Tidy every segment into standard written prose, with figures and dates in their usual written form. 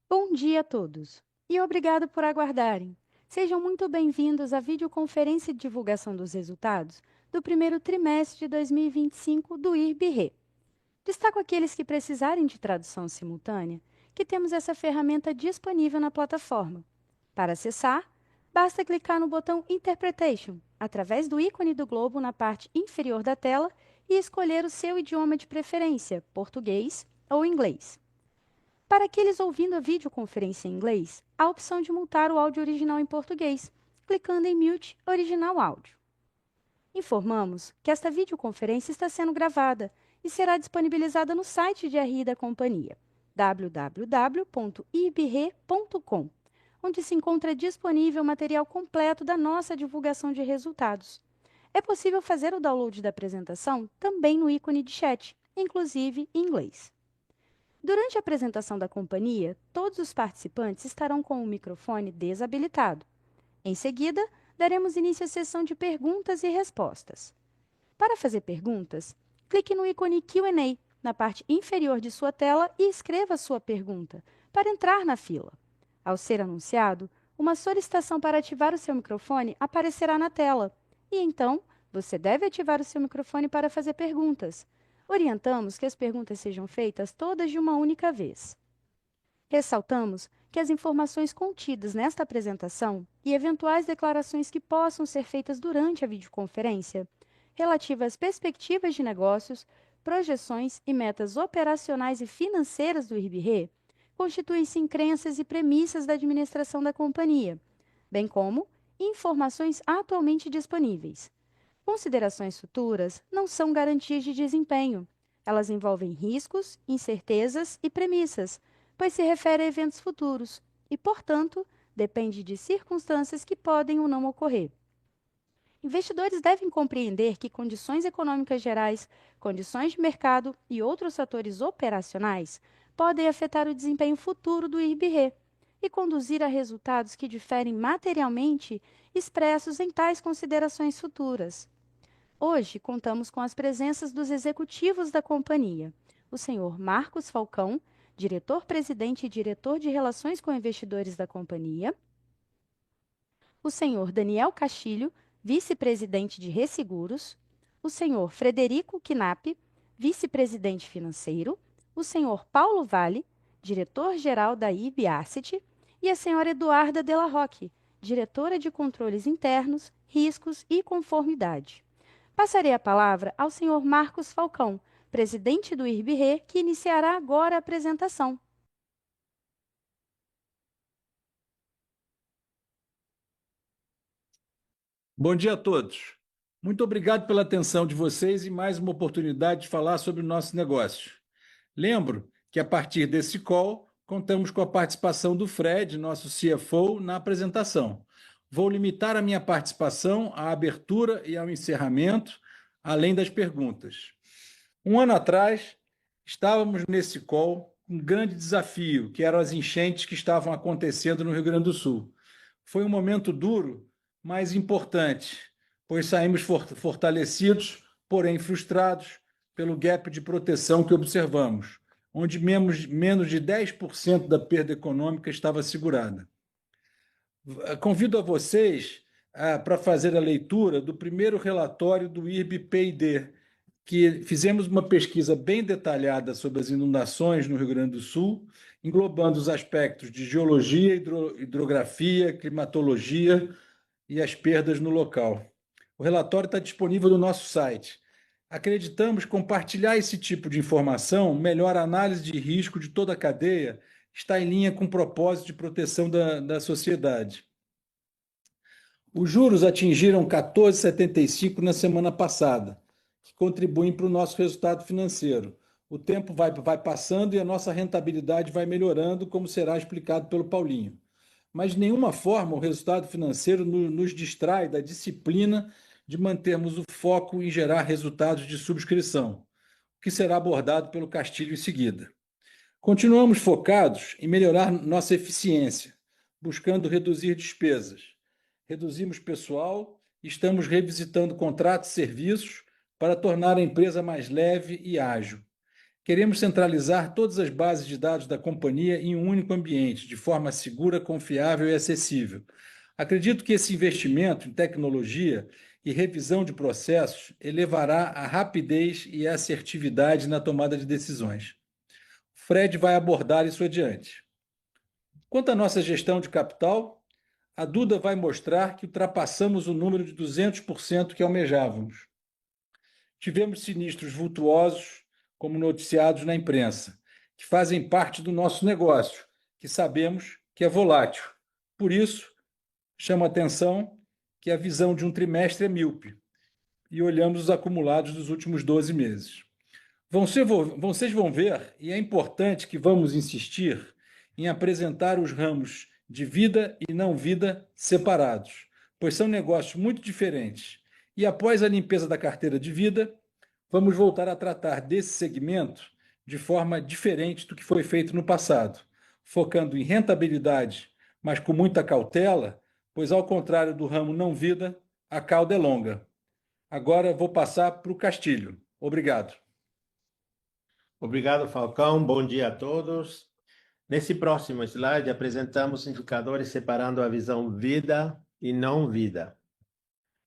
Bom dia a todos e obrigado por aguardarem. Sejam muito bem-vindos à videoconferência de divulgação dos resultados do primeiro trimestre de 2025 do IRB-RE. Destaco aqueles que precisarem de tradução simultânea, que temos essa ferramenta disponível na plataforma. Para acessar, basta clicar no botão Interpretation, através do ícone do globo na parte inferior da tela e escolher o seu idioma de preferência, português ou inglês. Para aqueles ouvindo a videoconferência em inglês, há a opção de mutar o áudio original em português, clicando em Mute Original Áudio. Informamos que esta videoconferência está sendo gravada e será disponibilizada no site de RI da companhia, www.ibre.com, onde se encontra disponível o material completo da nossa divulgação de resultados. É possível fazer o download da apresentação também no ícone de chat, inclusive em inglês. Durante a apresentação da companhia, todos os participantes estarão com o microfone desabilitado. Em seguida, daremos início à sessão de perguntas e respostas. Para fazer perguntas, clique no ícone Q&A na parte inferior de sua tela e escreva sua pergunta para entrar na fila. Ao ser anunciado, uma solicitação para ativar o seu microfone aparecerá na tela e, então, você deve ativar o seu microfone para fazer perguntas. Orientamos que as perguntas sejam feitas todas de uma única vez. Ressaltamos que as informações contidas nesta apresentação e eventuais declarações que possam ser feitas durante a videoconferência, relativas às perspectivas de negócios, projeções e metas operacionais e financeiras do IRB-RE, constituem-se em crenças e premissas da administração da companhia, bem como informações atualmente disponíveis. Considerações futuras não são garantias de desempenho. Elas envolvem riscos, incertezas e premissas, pois se refere a eventos futuros e, portanto, depende de circunstâncias que podem ou não ocorrer. Investidores devem compreender que condições econômicas gerais, condições de mercado e outros fatores operacionais podem afetar o desempenho futuro do IRB-RE e conduzir a resultados que diferem materialmente expressos em tais considerações futuras. Hoje, contamos com as presenças dos executivos da companhia, o senhor Marcos Falcão, diretor-presidente e diretor de Relações com Investidores da companhia, o senhor Daniel Castilho, vice-presidente de Resseguros, o senhor Frederico Knapp, vice-presidente financeiro, o senhor Paulo Vale, diretor-geral da IB Asset, e a senhora Eduarda Della Rocque, diretora de Controles Internos, Riscos e Conformidade. Passarei a palavra ao senhor Marcos Falcão, presidente do IRB-RE, que iniciará agora a apresentação. Bom dia a todos. Muito obrigado pela atenção de vocês e mais uma oportunidade de falar sobre o nosso negócio. Lembro que, a partir desse call, contamos com a participação do Fred, nosso CFO, na apresentação. Vou limitar a minha participação à abertura e ao encerramento, além das perguntas. Um ano atrás, estávamos nesse call com um grande desafio, que eram as enchentes que estavam acontecendo no Rio Grande do Sul. Foi um momento duro, mas importante, pois saímos fortalecidos, porém frustrados pelo gap de proteção que observamos, onde menos de 10% da perda econômica estava segurada. Convido a vocês para fazer a leitura do primeiro relatório do IRB-PID, que fizemos uma pesquisa bem detalhada sobre as inundações no Rio Grande do Sul, englobando os aspectos de geologia, hidrografia, climatologia e as perdas no local. O relatório está disponível no nosso site. Acreditamos que compartilhar esse tipo de informação melhora a análise de risco de toda a cadeia, está em linha com o propósito de proteção da sociedade. Os juros atingiram 14,75 na semana passada, que contribuem para o nosso resultado financeiro. O tempo vai passando e a nossa rentabilidade vai melhorando, como será explicado pelo Paulinho. Mas de nenhuma forma o resultado financeiro nos distrai da disciplina de mantermos o foco em gerar resultados de subscrição, que será abordado pelo Castilho em seguida. Continuamos focados em melhorar nossa eficiência, buscando reduzir despesas. Reduzimos pessoal e estamos revisitando contratos e serviços para tornar a empresa mais leve e ágil. Queremos centralizar todas as bases de dados da companhia em um único ambiente, de forma segura, confiável e acessível. Acredito que esse investimento em tecnologia e revisão de processos elevará a rapidez e a assertividade na tomada de decisões. Fred vai abordar isso adiante. Quanto à nossa gestão de capital, a Duda vai mostrar que ultrapassamos o número de 200% que almejávamos. Tivemos sinistros vultuosos, como noticiados na imprensa, que fazem parte do nosso negócio, que sabemos que é volátil. Por isso, chama a atenção que a visão de um trimestre é míope e olhamos os acumulados dos últimos 12 meses. Vocês vão ver, e é importante que vamos insistir em apresentar os ramos de vida e não vida separados, pois são negócios muito diferentes. E após a limpeza da carteira de vida, vamos voltar a tratar desse segmento de forma diferente do que foi feito no passado, focando em rentabilidade, mas com muita cautela, pois ao contrário do ramo não vida, a cauda é longa. Agora vou passar para o Castilho. Obrigado. Obrigado, Falcão. Bom dia a todos. Nesse próximo slide, apresentamos indicadores separando a visão vida e não vida.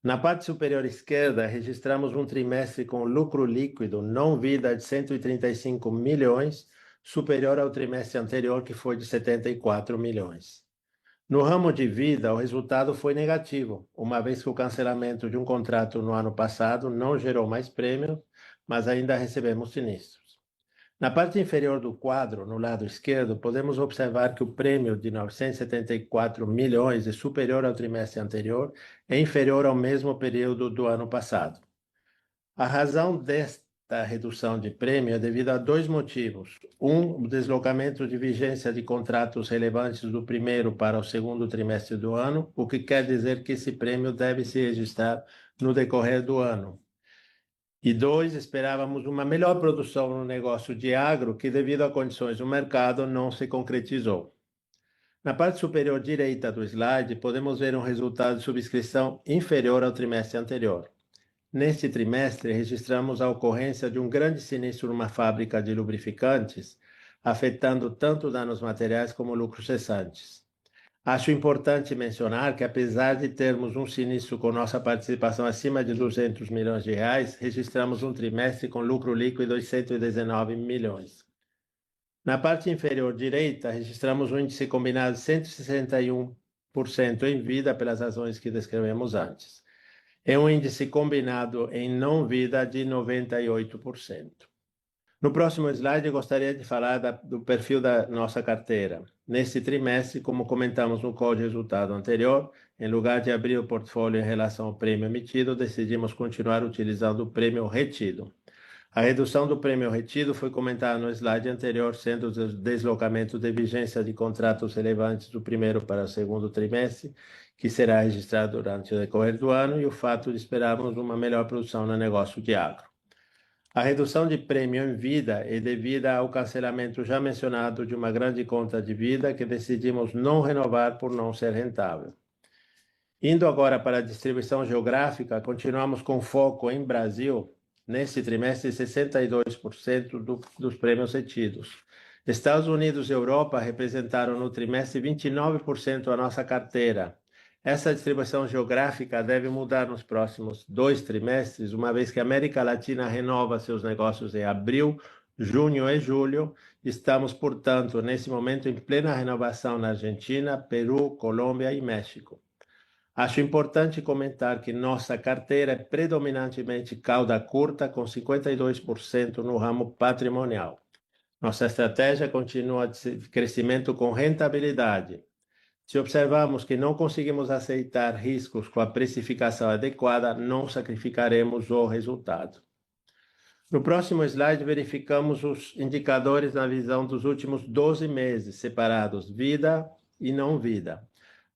Na parte superior esquerda, registramos um trimestre com lucro líquido não vida de 135 milhões, superior ao trimestre anterior, que foi de 74 milhões. No ramo de vida, o resultado foi negativo, uma vez que o cancelamento de um contrato no ano passado não gerou mais prêmio, mas ainda recebemos sinistros. Na parte inferior do quadro, no lado esquerdo, podemos observar que o prêmio de 974 milhões é superior ao trimestre anterior e inferior ao mesmo período do ano passado. A razão desta redução de prêmio é devido a dois motivos. O deslocamento de vigência de contratos relevantes do primeiro para o segundo trimestre do ano, o que quer dizer que esse prêmio deve se registrar no decorrer do ano. E dois, esperávamos uma melhor produção no negócio de agro, que devido a condições do mercado não se concretizou. Na parte superior direita do slide, podemos ver um resultado de subscrição inferior ao trimestre anterior. Neste trimestre, registramos a ocorrência de um grande sinistro numa fábrica de lubrificantes, afetando tanto danos materiais como lucros cessantes. Acho importante mencionar que, apesar de termos um sinistro com nossa participação acima de 200 milhões de reais, registramos um trimestre com lucro líquido de 119 milhões. Na parte inferior direita, registramos um índice combinado de 161% em vida pelas razões que descrevemos antes. É um índice combinado em não vida de 98%. No próximo slide, eu gostaria de falar do perfil da nossa carteira. Neste trimestre, como comentamos no call de resultado anterior, em lugar de abrir o portfólio em relação ao prêmio emitido, decidimos continuar utilizando o prêmio retido. A redução do prêmio retido foi comentada no slide anterior, sendo o deslocamento de vigência de contratos relevantes do primeiro para o segundo trimestre, que será registrado durante o decorrer do ano, e o fato de esperarmos uma melhor produção no negócio de agro. A redução de prêmio em vida é devida ao cancelamento já mencionado de uma grande conta de vida que decidimos não renovar por não ser rentável. Indo agora para a distribuição geográfica, continuamos com foco em Brasil. Neste trimestre, 62% dos prêmios retidos. Estados Unidos e Europa representaram no trimestre 29% da nossa carteira. Essa distribuição geográfica deve mudar nos próximos 2 trimestres, uma vez que a América Latina renova seus negócios em abril, junho e julho. Estamos, portanto, nesse momento em plena renovação na Argentina, Peru, Colômbia e México. Acho importante comentar que nossa carteira é predominantemente cauda curta, com 52% no ramo patrimonial. Nossa estratégia continua de crescimento com rentabilidade. Se observarmos que não conseguimos aceitar riscos com a precificação adequada, não sacrificaremos o resultado. No próximo slide, verificamos os indicadores na visão dos últimos 12 meses, separados vida e não vida.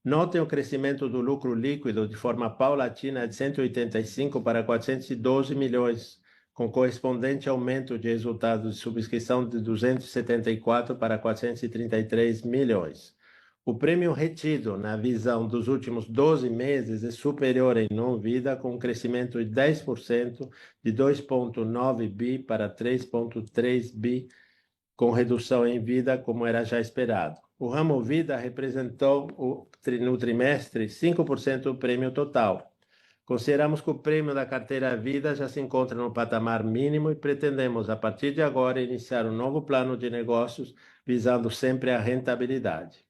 Notem o crescimento do lucro líquido de forma paulatina de 185 para 412 milhões, com correspondente aumento de resultados de subscrição de 274 para 433 milhões. O prêmio retido na visão dos últimos 12 meses é superior em não-vida, com um crescimento de 10%, de 2,9 bi para 3,3 bi, com redução em vida, como era já esperado. O ramo vida representou no trimestre 5% do prêmio total. Consideramos que o prêmio da carteira vida já se encontra no patamar mínimo e pretendemos, a partir de agora, iniciar um novo plano de negócios visando sempre a rentabilidade.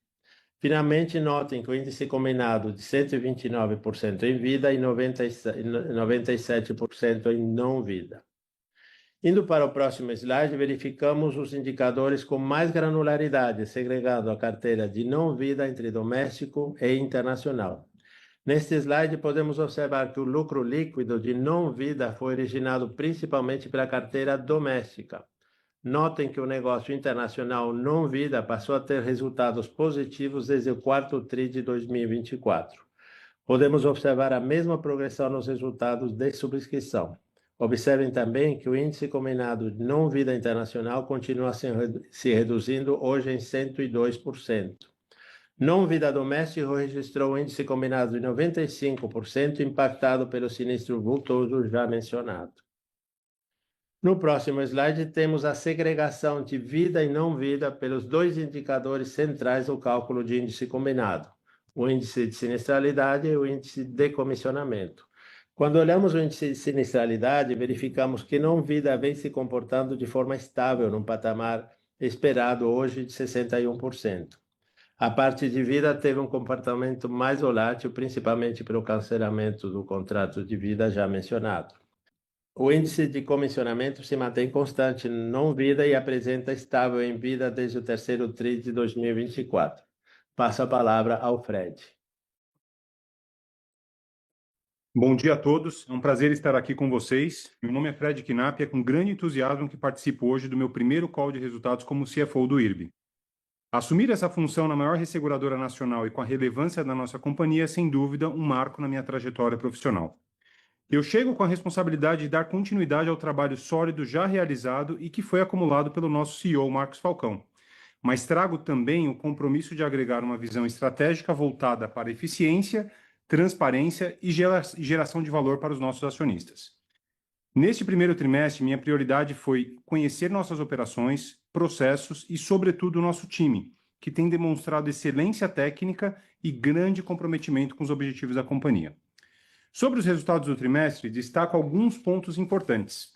Finalmente, notem que o índice combinado de 129% em vida e 97% em não vida. Indo para o próximo slide, verificamos os indicadores com mais granularidade, segregando a carteira de não vida entre doméstico e internacional. Neste slide, podemos observar que o lucro líquido de não vida foi originado principalmente pela carteira doméstica. Notem que o negócio internacional não vida passou a ter resultados positivos desde o quarto TRI de 2024. Podemos observar a mesma progressão nos resultados de subscrição. Observem também que o índice combinado de não vida internacional continua se reduzindo hoje em 102%. Não vida doméstico registrou um índice combinado de 95%, impactado pelo sinistro vultoso já mencionado. No próximo slide, temos a segregação de vida e não vida pelos dois indicadores centrais do cálculo de índice combinado, o índice de sinistralidade e o índice de comissionamento. Quando olhamos o índice de sinistralidade, verificamos que não vida vem se comportando de forma estável, num patamar esperado hoje de 61%. A parte de vida teve um comportamento mais volátil, principalmente pelo cancelamento do contrato de vida já mencionado. O índice de comissionamento se mantém constante não vida e apresenta estável em vida desde o terceiro TRI de 2024. Passo a palavra ao Fred. Bom dia a todos, é um prazer estar aqui com vocês. Meu nome é Fred Knapp e é com grande entusiasmo que participo hoje do meu primeiro call de resultados como CFO do IRB. Assumir essa função na maior resseguradora nacional e com a relevância da nossa companhia é, sem dúvida, um marco na minha trajetória profissional. Eu chego com a responsabilidade de dar continuidade ao trabalho sólido já realizado e que foi acumulado pelo nosso CEO, Marcos Falcão, mas trago também o compromisso de agregar uma visão estratégica voltada para eficiência, transparência e geração de valor para os nossos acionistas. Neste primeiro trimestre, minha prioridade foi conhecer nossas operações, processos e, sobretudo, o nosso time, que tem demonstrado excelência técnica e grande comprometimento com os objetivos da companhia. Sobre os resultados do trimestre, destaco alguns pontos importantes.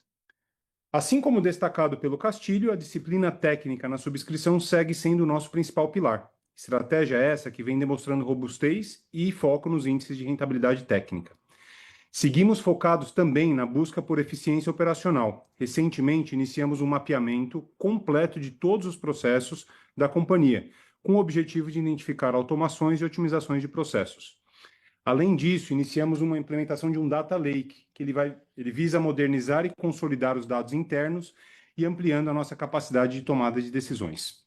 Assim como destacado pelo Castilho, a disciplina técnica na subscrição segue sendo o nosso principal pilar. Estratégia essa que vem demonstrando robustez e foco nos índices de rentabilidade técnica. Seguimos focados também na busca por eficiência operacional. Recentemente, iniciamos um mapeamento completo de todos os processos da companhia, com o objetivo de identificar automações e otimizações de processos. Além disso, iniciamos uma implementação de um Data Lake, que ele visa modernizar e consolidar os dados internos e ampliando a nossa capacidade de tomada de decisões.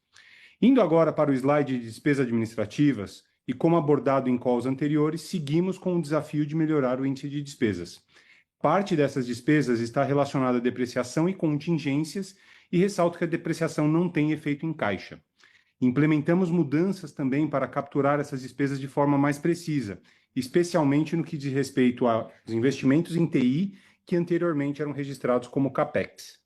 Indo agora para o slide de despesas administrativas, e como abordado em calls anteriores, seguimos com o desafio de melhorar o índice de despesas. Parte dessas despesas está relacionada à depreciação e contingências, e ressalto que a depreciação não tem efeito em caixa. Implementamos mudanças também para capturar essas despesas de forma mais precisa, especialmente no que diz respeito aos investimentos em TI, que anteriormente eram registrados como CAPEX.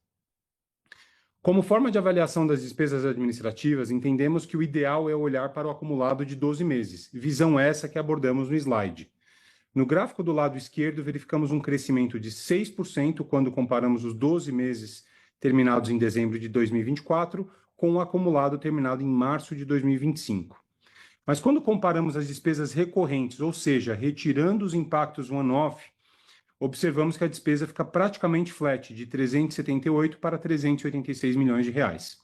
Como forma de avaliação das despesas administrativas, entendemos que o ideal é olhar para o acumulado de 12 meses, visão essa que abordamos no slide. No gráfico do lado esquerdo, verificamos um crescimento de 6% quando comparamos os 12 meses terminados em dezembro de 2024 com o acumulado terminado em março de 2025. Mas quando comparamos as despesas recorrentes, ou seja, retirando os impactos one-off, observamos que a despesa fica praticamente flat, de 378 para 386 milhões de reais.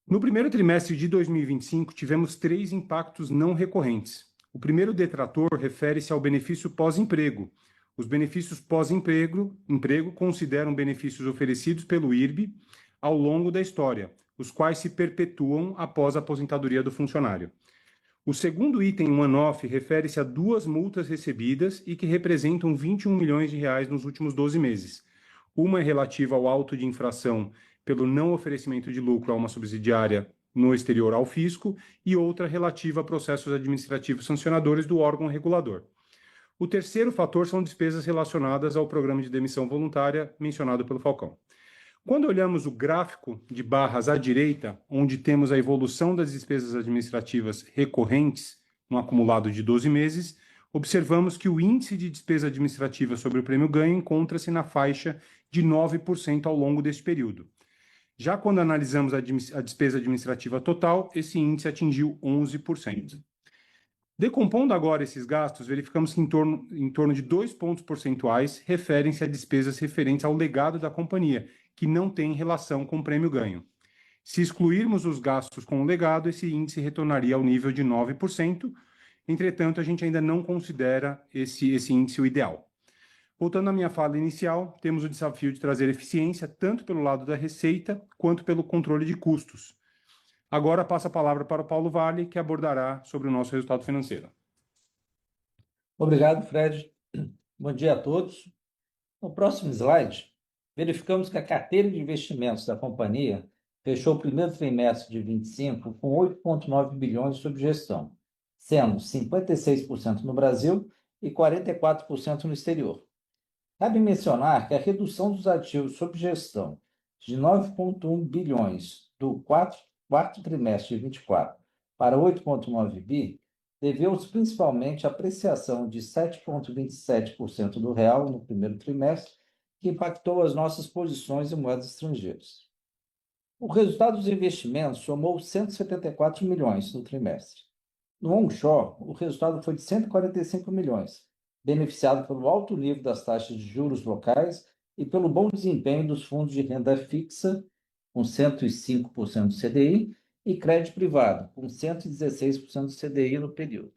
No primeiro trimestre de 2025, tivemos 3 impactos não recorrentes. O primeiro detrator refere-se ao benefício pós-emprego. Os benefícios pós-emprego consideram benefícios oferecidos pelo IRB ao longo da história, os quais se perpetuam após a aposentadoria do funcionário. O segundo item one-off refere-se a 2 multas recebidas e que representam 21 milhões de reais nos últimos 12 meses. Uma é relativa ao auto de infração pelo não oferecimento de lucro a uma subsidiária no exterior ao fisco e outra relativa a processos administrativos sancionadores do órgão regulador. O terceiro fator são despesas relacionadas ao programa de demissão voluntária mencionado pelo Falcão. Quando olhamos o gráfico de barras à direita, onde temos a evolução das despesas administrativas recorrentes no acumulado de 12 meses, observamos que o índice de despesa administrativa sobre o prêmio ganho encontra-se na faixa de 9% ao longo deste período. Já quando analisamos a despesa administrativa total, esse índice atingiu 11%. Decompondo agora esses gastos, verificamos que em torno de 2 pontos percentuais referem-se a despesas referentes ao legado da companhia, que não tem relação com o prêmio ganho. Se excluirmos os gastos com o legado, esse índice retornaria ao nível de 9%, entretanto, a gente ainda não considera esse índice o ideal. Voltando à minha fala inicial, temos o desafio de trazer eficiência tanto pelo lado da receita quanto pelo controle de custos. Agora passo a palavra para o Paulo Vale, que abordará sobre o nosso resultado financeiro. Obrigado, Fred. Bom dia a todos. No próximo slide, verificamos que a carteira de investimentos da companhia fechou o primeiro trimestre de 25 com 8,9 bilhões sob gestão, sendo 56% no Brasil e 44% no exterior. Cabe mencionar que a redução dos ativos sob gestão de 9,1 bilhões do quarto trimestre de 24 para 8,9 bi deveu-se principalmente à apreciação de 7,27% do real no primeiro trimestre, que impactou as nossas posições em moedas estrangeiras. O resultado dos investimentos somou 174 milhões no trimestre. No onshore, o resultado foi de 145 milhões, beneficiado pelo alto nível das taxas de juros locais e pelo bom desempenho dos fundos de renda fixa, com 105% do CDI, e crédito privado, com 116% do CDI no período.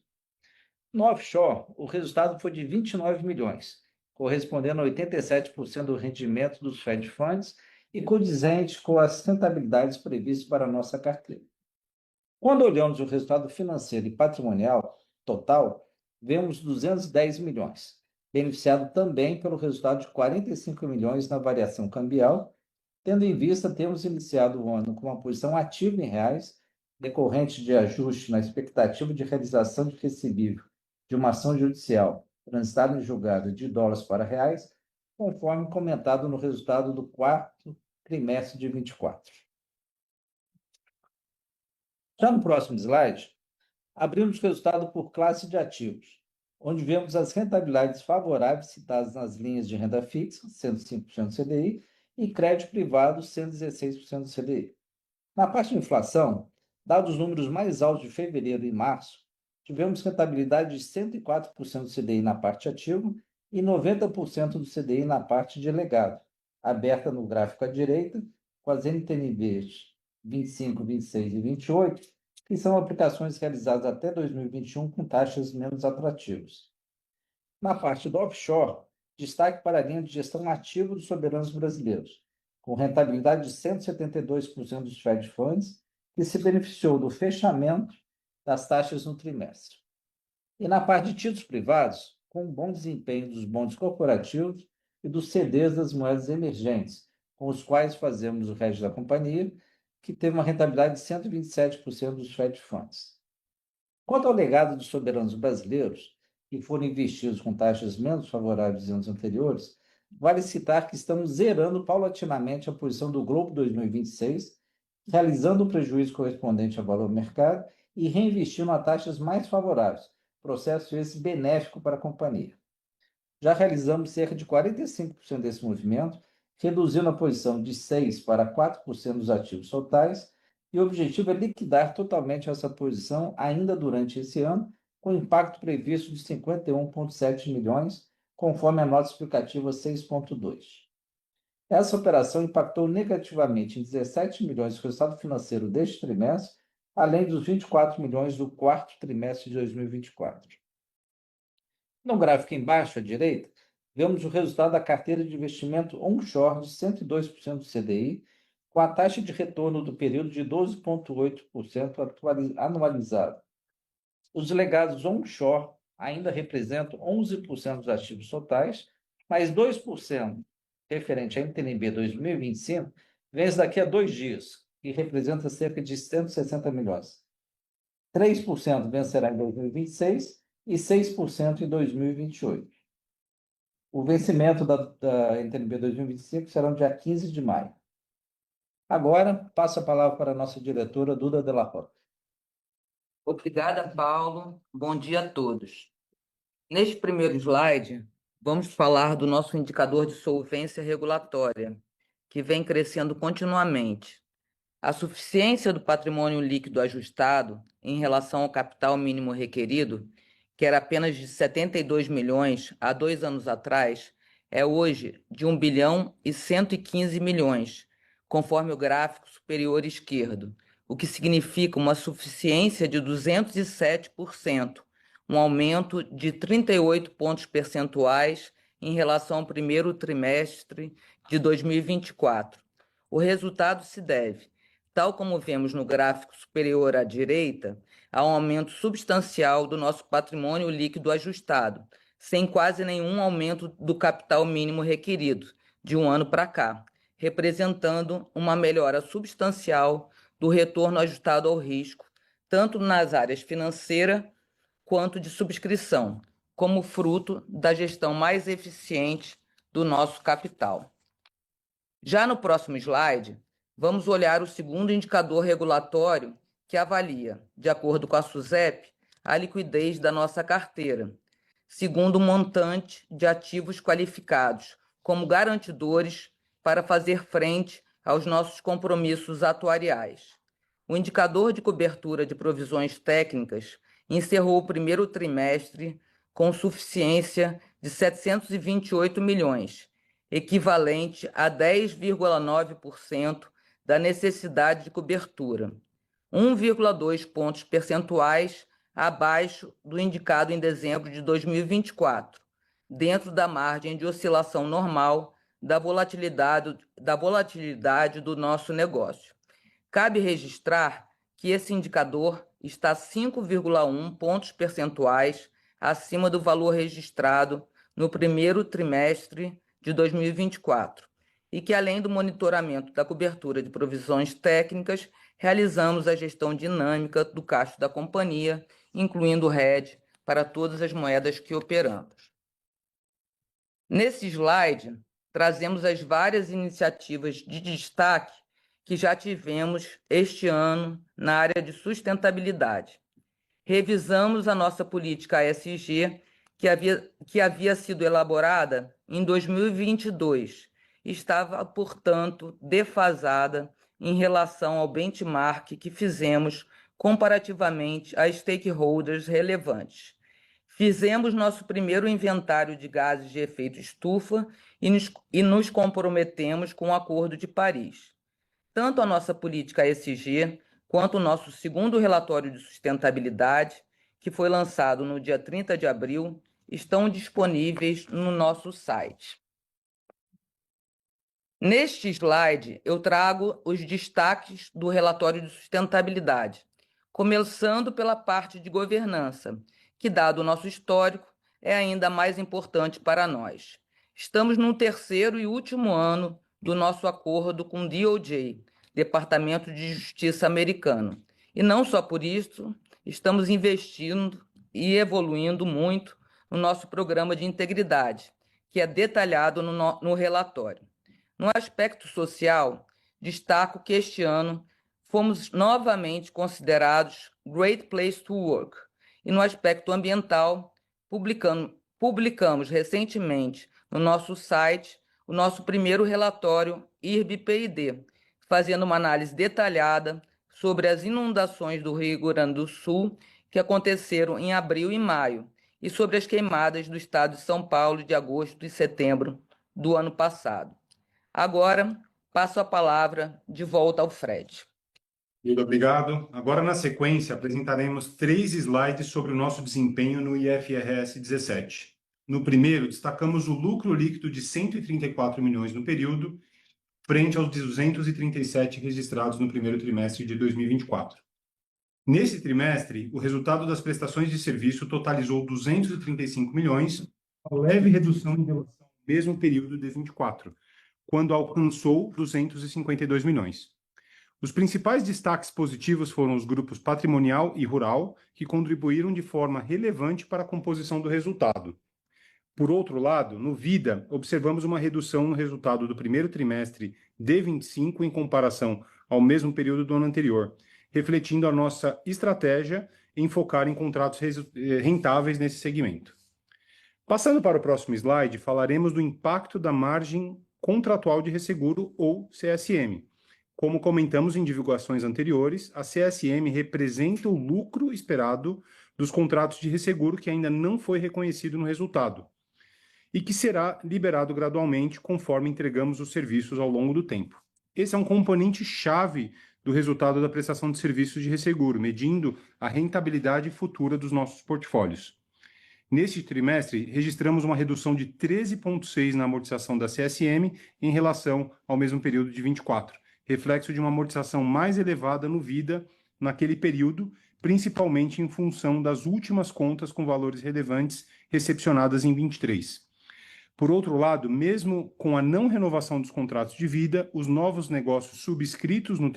No offshore, o resultado foi de 29 milhões, correspondendo a 87% do rendimento dos Fed Funds e condizente com as rentabilidades previstas para a nossa carteira. Quando olhamos o resultado financeiro e patrimonial total, vemos 210 milhões, beneficiado também pelo resultado de 45 milhões na variação cambial, tendo em vista termos iniciado o ano com uma posição ativa em reais, decorrente de ajuste na expectativa de realização de recebível de uma ação judicial transitada em julgado de dólares para reais, conforme comentado no resultado do quarto trimestre de 24. Já no próximo slide, abrimos o resultado por classe de ativos, onde vemos as rentabilidades favoráveis citadas nas linhas de renda fixa, 105% do CDI, e crédito privado, 116% do CDI. Na parte de inflação, dados os números mais altos de fevereiro e março, tivemos rentabilidade de 104% do CDI na parte ativa e 90% do CDI na parte de legado, aberta no gráfico à direita, com as NTNBs 25, 26 e 28, que são aplicações realizadas até 2021 com taxas menos atrativas. Na parte do offshore, destaque para a linha de gestão ativa dos soberanos brasileiros, com rentabilidade de 172% dos Fed Funds, que se beneficiou do fechamento das taxas no trimestre. E na parte de títulos privados, com um bom desempenho dos bondes corporativos e dos CDs das moedas emergentes, com os quais fazemos o hedge da companhia, que teve uma rentabilidade de 127% dos Fed Funds. Quanto ao legado dos soberanos brasileiros, que foram investidos com taxas menos favoráveis em anos anteriores, vale citar que estamos zerando paulatinamente a posição do Globo 2026, realizando o prejuízo correspondente ao valor mercado e reinvestindo a taxas mais favoráveis, processo esse benéfico para a companhia. Já realizamos cerca de 45% desse movimento, reduzindo a posição de 6% para 4% dos ativos totais, e o objetivo é liquidar totalmente essa posição ainda durante esse ano, com impacto previsto de 51,7 milhões, conforme a nota explicativa 6.2. Essa operação impactou negativamente em 17 milhões do resultado financeiro deste trimestre, além dos 24 milhões do quarto trimestre de 2024. No gráfico embaixo à direita, vemos o resultado da carteira de investimento onshore de 102% do CDI, com a taxa de retorno do período de 12,8% anualizado. Os legados onshore ainda representam 11% dos ativos totais, mas 2% referente à NTNB 2025 vence daqui a 2 dias, que representa cerca de 160 milhões. 3% vencerá em 2026 e 6% em 2028. O vencimento da NTNB 2025 será no dia 15 de maio. Agora, passo a palavra para a nossa diretora, Duda Della Rocca. Obrigada, Paulo. Bom dia a todos. Neste primeiro slide, vamos falar do nosso indicador de solvência regulatória, que vem crescendo continuamente. A suficiência do patrimônio líquido ajustado em relação ao capital mínimo requerido, que era apenas de 72 milhões há 2 anos atrás, é hoje de 1 bilhão e 115 milhões, conforme o gráfico superior esquerdo, o que significa uma suficiência de 207%, um aumento de 38 pontos percentuais em relação ao primeiro trimestre de 2024. O resultado se deve, tal como vemos no gráfico superior à direita, a um aumento substancial do nosso patrimônio líquido ajustado, sem quase nenhum aumento do capital mínimo requerido, de um ano para cá, representando uma melhora substancial do retorno ajustado ao risco, tanto nas áreas financeira quanto de subscrição, como fruto da gestão mais eficiente do nosso capital. Já no próximo slide, vamos olhar o segundo indicador regulatório que avalia, de acordo com a SUSEP, a liquidez da nossa carteira, segundo o montante de ativos qualificados como garantidores para fazer frente aos nossos compromissos atuariais. O indicador de cobertura de provisões técnicas encerrou o primeiro trimestre com suficiência de 728 milhões, equivalente a 10,9% da necessidade de cobertura, 1,2 pontos percentuais abaixo do indicado em dezembro de 2024, dentro da margem de oscilação normal da volatilidade do nosso negócio. Cabe registrar que esse indicador está 5,1 pontos percentuais acima do valor registrado no primeiro trimestre de 2024, e que, além do monitoramento da cobertura de provisões técnicas, realizamos a gestão dinâmica do caixa da companhia, incluindo o hedge para todas as moedas que operamos. Nesse slide, trazemos as várias iniciativas de destaque que já tivemos este ano na área de sustentabilidade. Revisamos a nossa política ESG, que havia sido elaborada em 2022, estava, portanto, defasada em relação ao benchmark que fizemos comparativamente a stakeholders relevantes. Fizemos nosso primeiro inventário de gases de efeito estufa e nos comprometemos com o Acordo de Paris. Tanto a nossa política ESG quanto o nosso segundo relatório de sustentabilidade, que foi lançado no dia 30 de abril, estão disponíveis no nosso site. Neste slide, eu trago os destaques do relatório de sustentabilidade, começando pela parte de governança, que, dado o nosso histórico, é ainda mais importante para nós. Estamos no terceiro e último ano do nosso acordo com o DOJ, Departamento de Justiça americano. E não só por isso, estamos investindo e evoluindo muito no nosso programa de integridade, que é detalhado no relatório. No aspecto social, destaco que este ano fomos novamente considerados Great Place to Work. E no aspecto ambiental, publicamos recentemente no nosso site o nosso primeiro relatório IRB-PID, fazendo uma análise detalhada sobre as inundações do Rio Grande do Sul que aconteceram em abril e maio, e sobre as queimadas do estado de São Paulo de agosto e setembro do ano passado. Agora, passo a palavra de volta ao Fred. Muito obrigado. Agora, na sequência, apresentaremos 3 slides sobre o nosso desempenho no IFRS 17. No primeiro, destacamos o lucro líquido de 134 milhões no período, frente aos 237 registrados no primeiro trimestre de 2024. Nesse trimestre, o resultado das prestações de serviço totalizou 235 milhões, uma leve redução em relação ao mesmo período de 2024, quando alcançou 252 milhões. Os principais destaques positivos foram os grupos patrimonial e rural, que contribuíram de forma relevante para a composição do resultado. Por outro lado, no Vida, observamos uma redução no resultado do primeiro trimestre de 25 em comparação ao mesmo período do ano anterior, refletindo a nossa estratégia em focar em contratos rentáveis nesse segmento. Passando para o próximo slide, falaremos do impacto da margem contratual de resseguro, ou CSM. Como comentamos em divulgações anteriores, a CSM representa o lucro esperado dos contratos de resseguro que ainda não foi reconhecido no resultado e que será liberado gradualmente conforme entregamos os serviços ao longo do tempo. Esse é um componente-chave do resultado da prestação de serviços de resseguro, medindo a rentabilidade futura dos nossos portfólios. Neste trimestre, registramos uma redução de 13,6% na amortização da CSM em relação ao mesmo período de 24, reflexo de uma amortização mais elevada no Vida naquele período, principalmente em função das últimas contas com valores relevantes recepcionadas em 23. Por outro lado, mesmo com a não renovação dos contratos de vida, os novos negócios subscritos no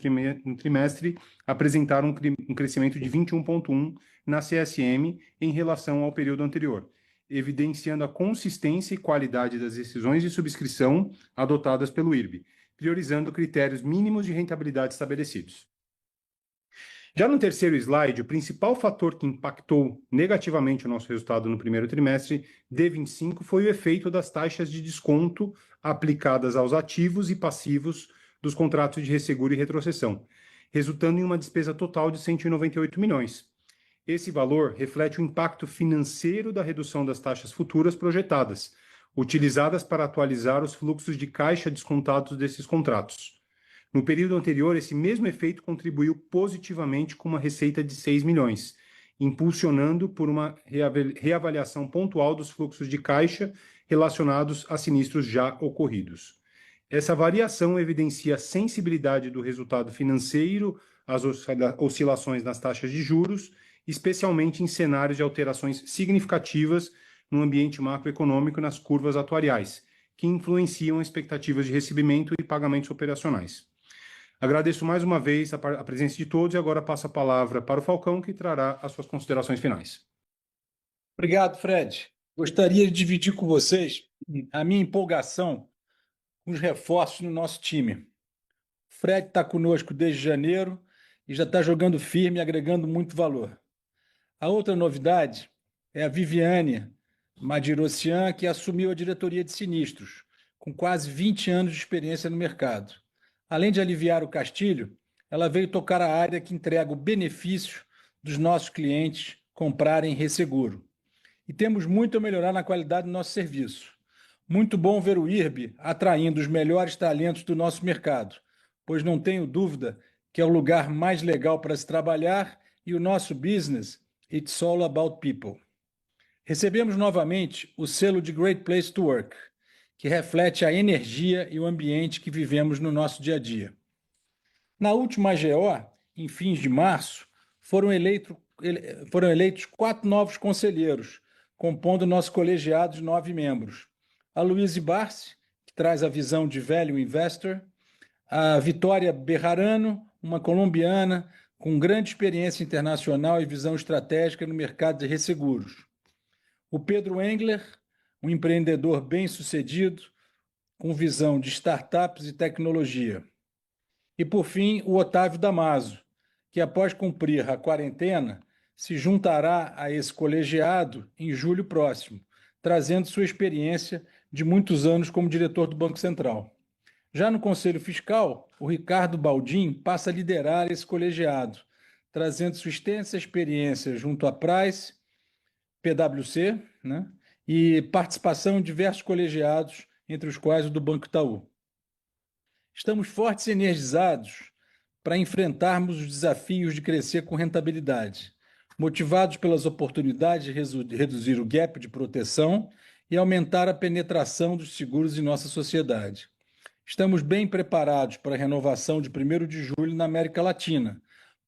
trimestre apresentaram um crescimento de 21,1% na CSM em relação ao período anterior, evidenciando a consistência e qualidade das decisões de subscrição adotadas pelo IRB, priorizando critérios mínimos de rentabilidade estabelecidos. Já no terceiro slide, o principal fator que impactou negativamente o nosso resultado no primeiro trimestre de 25 foi o efeito das taxas de desconto aplicadas aos ativos e passivos dos contratos de resseguro e retrocessão, resultando em uma despesa total de 198 milhões. Esse valor reflete o impacto financeiro da redução das taxas futuras projetadas, utilizadas para atualizar os fluxos de caixa descontados desses contratos. No período anterior, esse mesmo efeito contribuiu positivamente com uma receita de 6 milhões, impulsionando por uma reavaliação pontual dos fluxos de caixa relacionados a sinistros já ocorridos. Essa variação evidencia a sensibilidade do resultado financeiro às oscilações nas taxas de juros, especialmente em cenários de alterações significativas no ambiente macroeconômico e nas curvas atuariais, que influenciam expectativas de recebimento e pagamentos operacionais. Agradeço mais uma vez a presença de todos e agora passo a palavra para o Falcão, que trará as suas considerações finais. Obrigado, Fred. Gostaria de dividir com vocês a minha empolgação com os reforços no nosso time. O Fred está conosco desde janeiro e já está jogando firme e agregando muito valor. A outra novidade é a Viviane Madirossian, que assumiu a diretoria de sinistros, com quase 20 anos de experiência no mercado. Além de aliviar o castilho, ela veio tocar a área que entrega o benefício dos nossos clientes comprarem resseguro. E temos muito a melhorar na qualidade do nosso serviço. Muito bom ver o IRB atraindo os melhores talentos do nosso mercado, pois não tenho dúvida que é o lugar mais legal para se trabalhar e o nosso business, it's all about people. Recebemos novamente o selo de Great Place to Work, que reflete a energia e o ambiente que vivemos no nosso dia a dia. Na última AGO, em fins de março, foram eleitos 4 novos conselheiros, compondo nosso colegiado de 9 membros. A Luíse Barsi, que traz a visão de value investor, a Vitória Berrarano, uma colombiana com grande experiência internacional e visão estratégica no mercado de resseguros. O Pedro Engler, um empreendedor bem-sucedido, com visão de startups e tecnologia. E, por fim, o Otávio Damaso, que, após cumprir a quarentena, se juntará a esse colegiado em julho próximo, trazendo sua experiência de muitos anos como diretor do Banco Central. Já no Conselho Fiscal, o Ricardo Baldim passa a liderar esse colegiado, trazendo sua extensa experiência junto à Price, PwC, né? E participação em diversos colegiados, entre os quais o do Banco Itaú. Estamos fortes e energizados para enfrentarmos os desafios de crescer com rentabilidade, motivados pelas oportunidades de reduzir o gap de proteção e aumentar a penetração dos seguros em nossa sociedade. Estamos bem preparados para a renovação de 1º de julho na América Latina,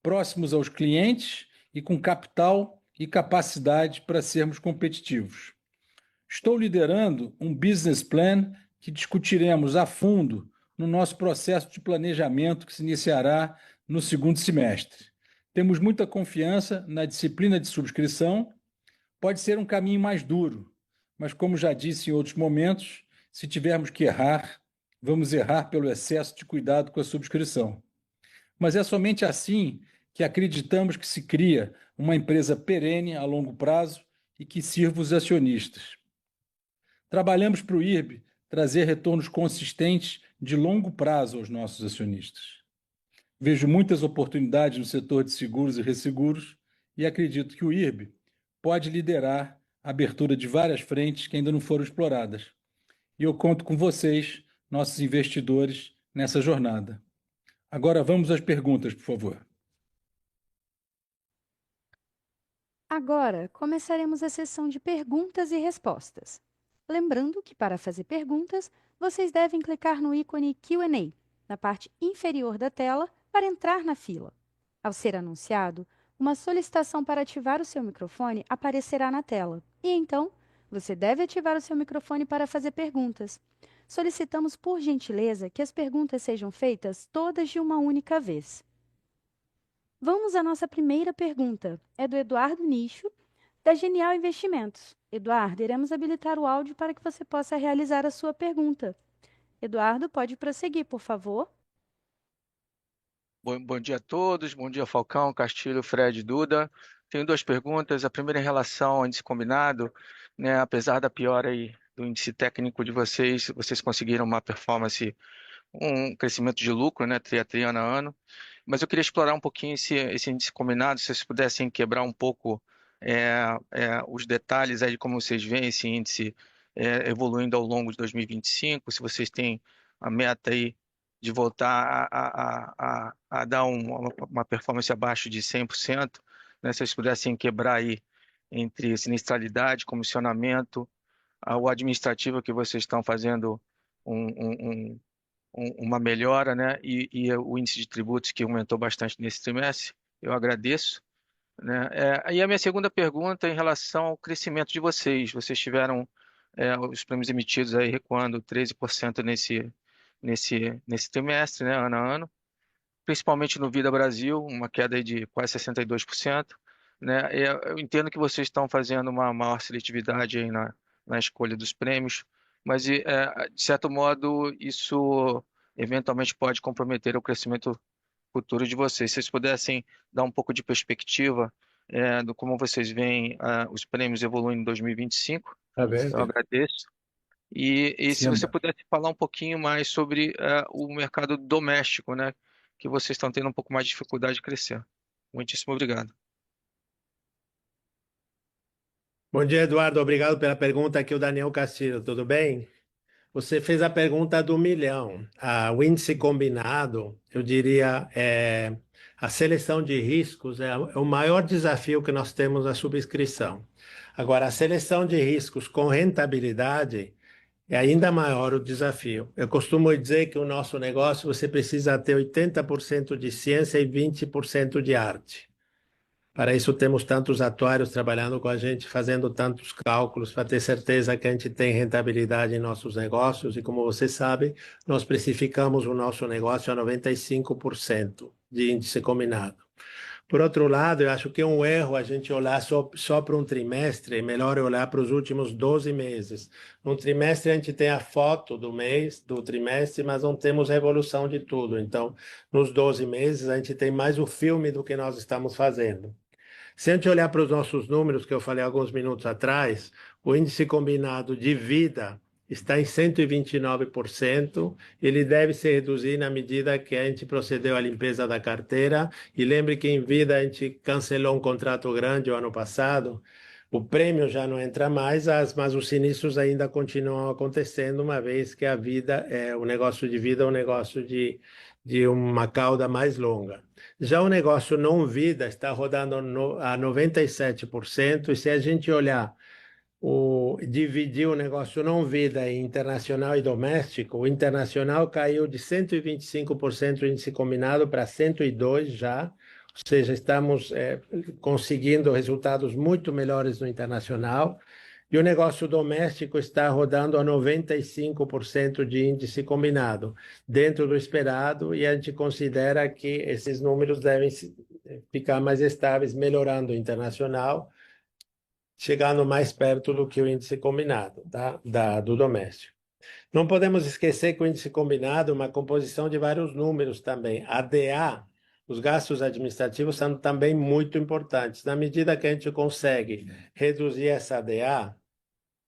próximos aos clientes e com capital e capacidade para sermos competitivos. Estou liderando um business plan que discutiremos a fundo no nosso processo de planejamento que se iniciará no segundo semestre. Temos muita confiança na disciplina de subscrição. Pode ser um caminho mais duro, mas, como já disse em outros momentos, se tivermos que errar, vamos errar pelo excesso de cuidado com a subscrição. Mas é somente assim que acreditamos que se cria uma empresa perene a longo prazo e que sirva os acionistas. Trabalhamos para o IRB trazer retornos consistentes de longo prazo aos nossos acionistas. Vejo muitas oportunidades no setor de seguros e resseguros e acredito que o IRB pode liderar a abertura de várias frentes que ainda não foram exploradas. E eu conto com vocês, nossos investidores, nessa jornada. Agora vamos às perguntas, por favor. Agora, começaremos a sessão de perguntas e respostas. Lembrando que, para fazer perguntas, vocês devem clicar no ícone Q&A, na parte inferior da tela, para entrar na fila. Ao ser anunciado, uma solicitação para ativar o seu microfone aparecerá na tela. E então, você deve ativar o seu microfone para fazer perguntas. Solicitamos, por gentileza, que as perguntas sejam feitas todas de uma única vez. Vamos à nossa primeira pergunta. É do Eduardo Nicho, da Genial Investimentos. Eduardo, iremos habilitar o áudio para que você possa realizar a sua pergunta. Eduardo, pode prosseguir, por favor. Bom dia a todos, bom dia Falcão, Castilho, Fred, Duda. Tenho duas perguntas. A primeira em relação ao índice combinado, né? Apesar da piora aí do índice técnico de vocês, vocês conseguiram uma performance, um crescimento de lucro, né? Tri ano a ano. Mas eu queria explorar um pouquinho esse índice combinado, se vocês pudessem quebrar um pouco os detalhes aí de como vocês veem esse índice evoluindo ao longo de 2025, se vocês têm a meta aí de voltar a dar uma performance abaixo de 100%, né? Se vocês pudessem quebrar aí entre sinistralidade, comissionamento, o administrativo que vocês estão fazendo uma melhora, né? E o índice de tributos que aumentou bastante nesse trimestre, eu agradeço, né? E a minha segunda pergunta é em relação ao crescimento de vocês. Vocês tiveram os prêmios emitidos aí recuando 13% nesse trimestre, né? Ano a ano, principalmente no Vida Brasil, uma queda aí de quase 62%, né? Eu entendo que vocês estão fazendo uma maior seletividade aí na escolha dos prêmios, mas de certo modo isso eventualmente pode comprometer o crescimento futuro de vocês. Se vocês pudessem dar um pouco de perspectiva do como vocês veem os prêmios evoluindo em 2025, Tá bem? eu agradeço. E se você Sim. pudesse falar um pouquinho mais sobre o mercado doméstico, né, que vocês estão tendo um pouco mais de dificuldade de crescer. Muitíssimo obrigado. Bom dia, Eduardo. Obrigado pela pergunta. Aqui é o Daniel Castilho, tudo bem? Você fez a pergunta do milhão. O índice combinado, eu diria, a seleção de riscos é o maior desafio que nós temos na subscrição. Agora, a seleção de riscos com rentabilidade é ainda maior o desafio. Eu costumo dizer que o nosso negócio você precisa ter 80% de ciência e 20% de arte. Para isso temos tantos atuários trabalhando com a gente, fazendo tantos cálculos, para ter certeza que a gente tem rentabilidade em nossos negócios. E como você sabe, nós precificamos o nosso negócio a 95% de índice combinado. Por outro lado, eu acho que é um erro a gente olhar só para um trimestre, é melhor olhar para os últimos 12 meses. No trimestre a gente tem a foto do mês, do trimestre, mas não temos a evolução de tudo. Então, nos 12 meses a gente tem mais o filme do que nós estamos fazendo. Se a gente olhar para os nossos números, que eu falei alguns minutos atrás, o índice combinado de vida está em 129%, ele deve se reduzir na medida que a gente procedeu à limpeza da carteira, e lembre que em vida a gente cancelou um contrato grande o ano passado, o prêmio já não entra mais, mas os sinistros ainda continuam acontecendo, uma vez que a vida, o negócio de vida é um negócio de uma cauda mais longa. Já o negócio não vida está rodando a 97%, e se a gente olhar dividir o negócio não vida em internacional e doméstico, o internacional caiu de 125% o índice combinado para 102% já, ou seja, estamos conseguindo resultados muito melhores no internacional, e o negócio doméstico está rodando a 95% de índice combinado, dentro do esperado, e a gente considera que esses números devem ficar mais estáveis, melhorando o internacional, chegando mais perto do que o índice combinado, tá? Do doméstico. Não podemos esquecer que o índice combinado é uma composição de vários números também. A DA, os gastos administrativos, são também muito importantes. Na medida que a gente consegue reduzir essa DA,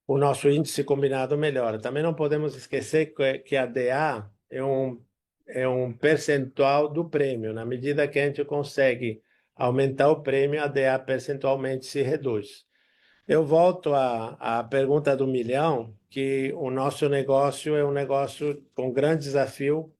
o nosso índice combinado melhora. Também não podemos esquecer que a DA é um percentual do prêmio. Na medida que a gente consegue aumentar o prêmio, a DA percentualmente se reduz. Eu volto à pergunta do milhão, que o nosso negócio é um negócio com grande desafio,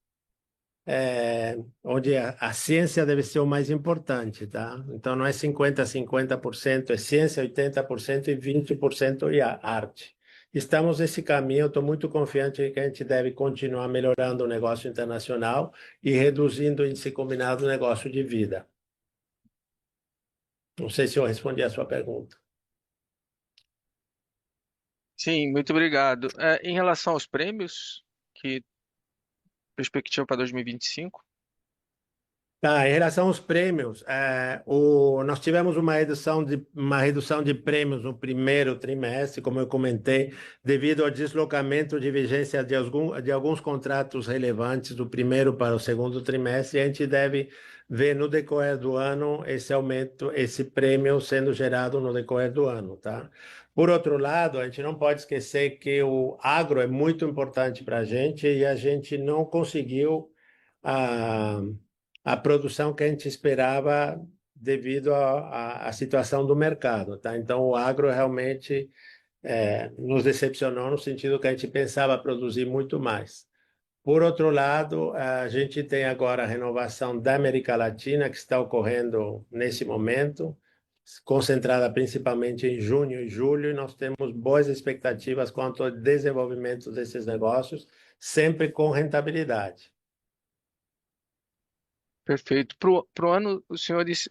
onde a ciência deve ser o mais importante, tá? Então não é 50% é ciência, 80% e 20% é arte. Estamos nesse caminho, eu estou muito confiante que a gente deve continuar melhorando o negócio internacional e reduzindo o índice combinado do negócio de vida. Não sei se eu respondi a sua pergunta. Sim, muito obrigado. Em relação aos prêmios, que perspectiva para 2025? Tá, em relação aos prêmios, nós tivemos uma redução de prêmios no primeiro trimestre, como eu comentei, devido ao deslocamento de vigência de alguns contratos relevantes do primeiro para o segundo trimestre, e a gente deve ver no decorrer do ano esse aumento, esse prêmio sendo gerado no decorrer do ano, tá? Por outro lado, a gente não pode esquecer que o agro é muito importante para a gente e a gente não conseguiu a produção que a gente esperava devido à situação do mercado, tá? Então, o agro realmente nos decepcionou no sentido que a gente pensava produzir muito mais. Por outro lado, a gente tem agora a renovação da América Latina, que está ocorrendo nesse momento, concentrada principalmente em junho e julho, e nós temos boas expectativas quanto ao desenvolvimento desses negócios, sempre com rentabilidade. Perfeito. Para o ano, os senhores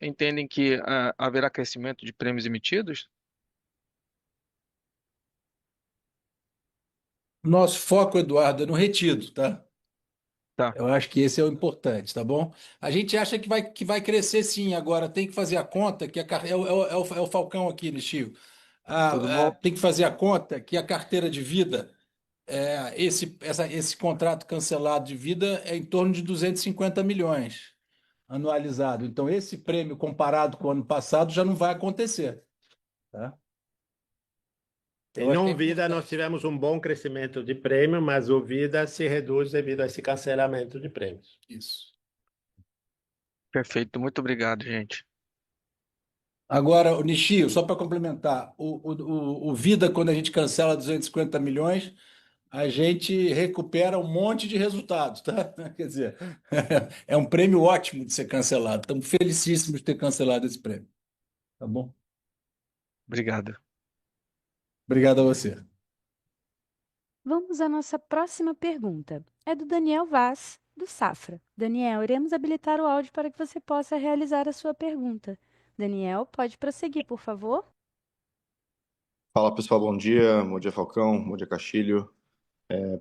entendem que haverá crescimento de prêmios emitidos? Nosso foco, Eduardo, é no retido, tá? Tá. Eu acho que esse é o importante, tá bom? A gente acha que vai crescer sim, agora tem que fazer a conta, que é o Falcão aqui, Nishio. Tudo bom? Tem que fazer a conta que a carteira de vida, esse contrato cancelado de vida é em torno de 250 milhões anualizado. Então, esse prêmio comparado com o ano passado já não vai acontecer, tá? Em Eu acho que é não vida, nós importante. tivemos um bom crescimento de prêmio, mas o vida se reduz devido a esse cancelamento de prêmios. Isso. Perfeito. Muito obrigado, gente. Agora, o Nishio, só para complementar, o Vida, quando a gente cancela 250 milhões, a gente recupera um monte de resultados, tá? Quer dizer, é um prêmio ótimo de ser cancelado. Estamos felicíssimos de ter cancelado esse prêmio. Tá bom? Obrigado. Obrigado a você. Vamos à nossa próxima pergunta. É do Daniel Vaz, do Safra. Daniel, iremos habilitar o áudio para que você possa realizar a sua pergunta. Daniel, pode prosseguir, por favor? Fala pessoal, bom dia Falcão, bom dia Castilho.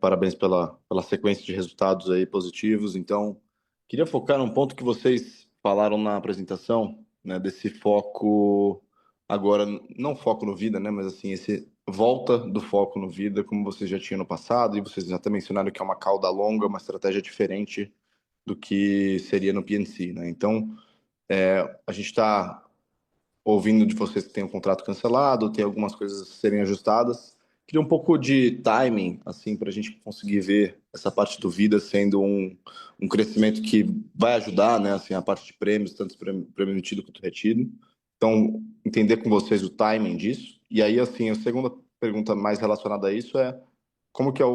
Parabéns pela sequência de resultados aí positivos. Então, queria focar num ponto que vocês falaram na apresentação, né, desse foco agora, não foco no vida, né, mas assim, esse volta do foco no vida, como vocês já tinham no passado, e vocês até mencionaram que é uma cauda longa, uma estratégia diferente do que seria no PNC, né? Então, a gente está ouvindo de vocês que tem um contrato cancelado, tem algumas coisas a serem ajustadas. Queria um pouco de timing, assim, para a gente conseguir ver essa parte do vida sendo um crescimento que vai ajudar, né, assim, a parte de prêmios, tanto prêmio emitido quanto retido. Então, entender com vocês o timing disso. E aí, assim, a segunda pergunta mais relacionada a isso é como que é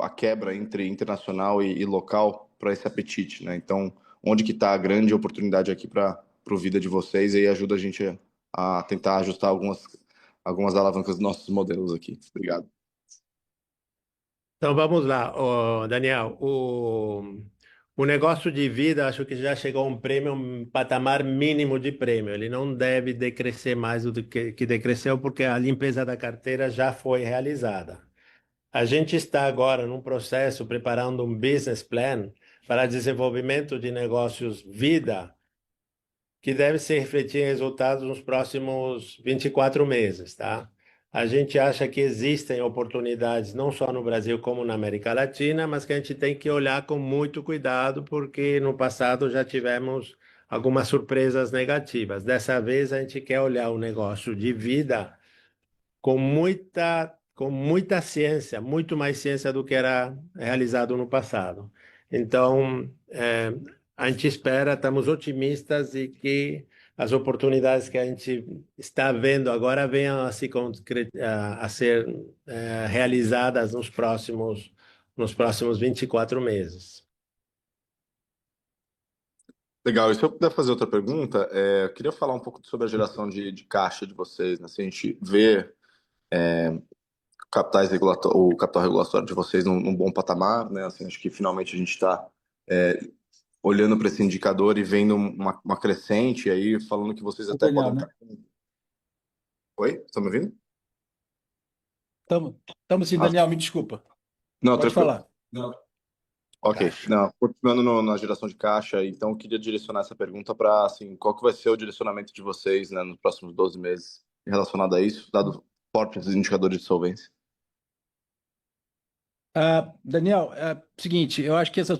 a quebra entre internacional e local para esse apetite, né? Então, onde que está a grande oportunidade aqui para o vida de vocês e aí ajuda a gente a tentar ajustar algumas alavancas dos nossos modelos aqui. Obrigado. Então, vamos lá, Daniel. O negócio de vida, acho que já chegou a um patamar mínimo de prêmio. Ele não deve decrescer mais do que decresceu, porque a limpeza da carteira já foi realizada. A gente está agora num processo preparando um business plan para desenvolvimento de negócios vida, que deve se refletir em resultados nos próximos 24 meses, tá? A gente acha que existem oportunidades não só no Brasil como na América Latina, mas que a gente tem que olhar com muito cuidado, porque no passado já tivemos algumas surpresas negativas. Dessa vez a gente quer olhar o negócio de vida com muita ciência, muito mais ciência do que era realizado no passado. Então, a gente espera, estamos otimistas e que as oportunidades que a gente está vendo agora venham a ser realizadas nos próximos 24 meses. Legal, e se eu puder fazer outra pergunta, eu queria falar um pouco sobre a geração de caixa de vocês, né? Se a gente vê o capital regulatório de vocês num bom patamar, né? Assim, acho que finalmente a gente está olhando para esse indicador e vendo uma crescente, e aí falando que vocês até Daniel, podem né? estar... Oi? Estão me ouvindo? Estamos sim, Ah, Daniel, me desculpa. não, Pode tranquilo. falar. Ok, Caixa. não, continuando na geração de caixa, então eu queria direcionar essa pergunta para, assim, qual que vai ser o direcionamento de vocês, né, nos próximos 12 meses relacionado a isso, dado fortes indicadores de solvência? Daniel, seguinte, eu acho que essa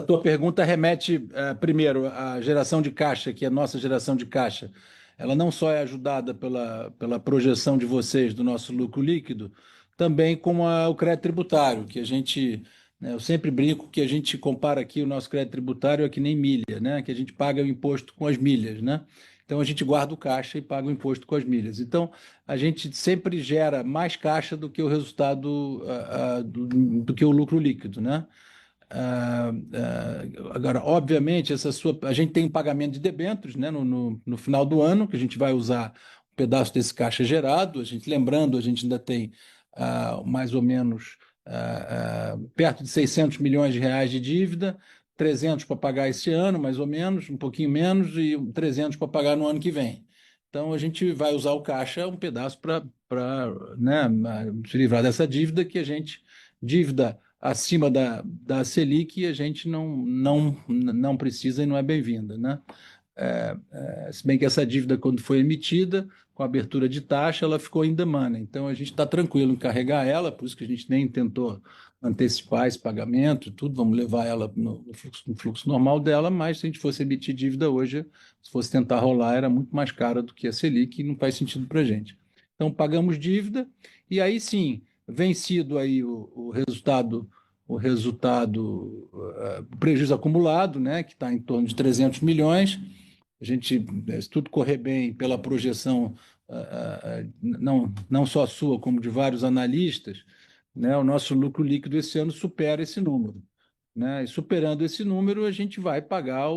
tua pergunta remete, primeiro, à geração de caixa, que é a nossa geração de caixa. Ela não só é ajudada pela projeção de vocês do nosso lucro líquido, também com o crédito tributário, que a gente, né, eu sempre brinco que a gente compara aqui o nosso crédito tributário é que nem milha, né, que a gente paga o imposto com as milhas, né? Então a gente guarda o caixa e paga o imposto com as milhas. Então, a gente sempre gera mais caixa do que o resultado, do que o lucro líquido, né? Agora, obviamente, a gente tem um pagamento de debêntures, né, no final do ano, que a gente vai usar um pedaço desse caixa gerado. Lembrando, a gente ainda tem mais ou menos perto de 600 milhões de reais de dívida, 300 para pagar esse ano, mais ou menos, um pouquinho menos, e 300 para pagar no ano que vem. Então, a gente vai usar o caixa um pedaço para, né, se livrar dessa dívida dívida acima da Selic, a gente não precisa e não é bem-vinda, né? Se bem que essa dívida, quando foi emitida, com a abertura de taxa, ela ficou in the money. Então, a gente está tranquilo em carregar ela, por isso que a gente nem tentou antecipar esse pagamento, tudo, vamos levar ela no fluxo normal dela, mas se a gente fosse emitir dívida hoje, se fosse tentar rolar, era muito mais cara do que a Selic e não faz sentido para a gente. Então, pagamos dívida e aí sim, vencido aí o resultado, o prejuízo acumulado, né, que está em torno de 300 milhões, a gente, se tudo correr bem pela projeção, não só sua, como de vários analistas, né, o nosso lucro líquido esse ano supera esse número. Né? E superando esse número, a gente vai pagar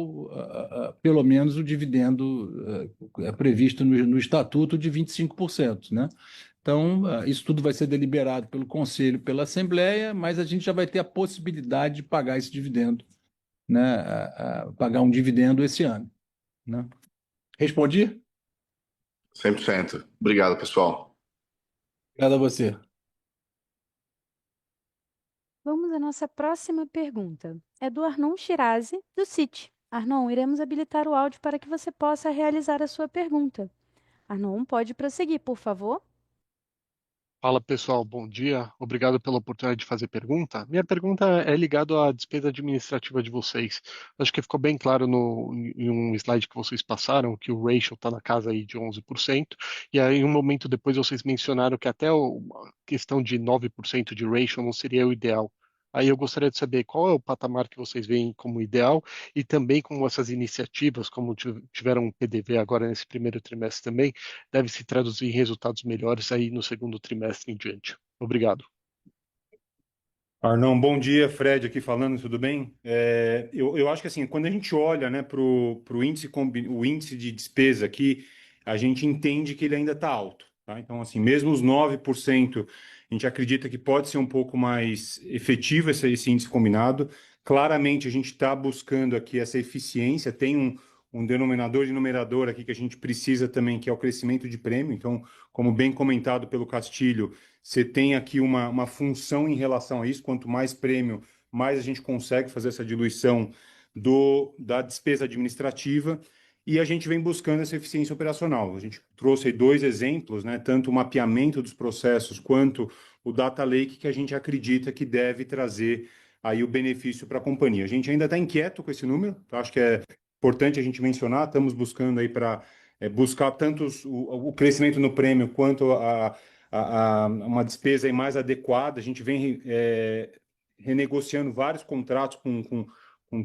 pelo menos o dividendo previsto no estatuto de 25%. Né? Então, isso tudo vai ser deliberado pelo Conselho, pela Assembleia, mas a gente já vai ter a possibilidade de pagar esse dividendo, né? Pagar um dividendo esse ano. Né? Respondi? 100%. Obrigado, pessoal. Obrigado a você. Vamos à nossa próxima pergunta. É do Arnon Shirazi, do Citi. Arnon, iremos habilitar o áudio para que você possa realizar a sua pergunta. Arnon, pode prosseguir, por favor? Fala pessoal, bom dia. Obrigado pela oportunidade de fazer pergunta. Minha pergunta é ligada à despesa administrativa de vocês. Acho que ficou bem claro em um slide que vocês passaram que o ratio está na casa aí de 11%, e aí um momento depois vocês mencionaram que até a questão de 9% de ratio não seria o ideal. Aí eu gostaria de saber qual é o patamar que vocês veem como ideal e também como essas iniciativas, como tiveram um PDV agora nesse primeiro trimestre também, deve se traduzir em resultados melhores aí no segundo trimestre em diante. Obrigado. Arnão, bom dia, Fred aqui falando, tudo bem? Eu acho que assim, quando a gente olha, né, para o índice, o índice de despesa aqui, a gente entende que ele ainda está alto. Tá? Então, assim, mesmo os 9% A gente acredita que pode ser um pouco mais efetivo esse índice combinado. Claramente, a gente está buscando aqui essa eficiência, tem um denominador e numerador aqui que a gente precisa também, que é o crescimento de prêmio. Então, como bem comentado pelo Castilho, você tem aqui uma função em relação a isso. Quanto mais prêmio, mais a gente consegue fazer essa diluição da despesa administrativa. E a gente vem buscando essa eficiência operacional. A gente trouxe aí 2 exemplos, né? Tanto o mapeamento dos processos quanto o Data Lake, que a gente acredita que deve trazer aí o benefício para a companhia. A gente ainda está inquieto com esse número, tá? Acho que é importante a gente mencionar, estamos buscando aí para buscar tanto o crescimento no prêmio quanto uma despesa aí mais adequada. A gente vem renegociando vários contratos com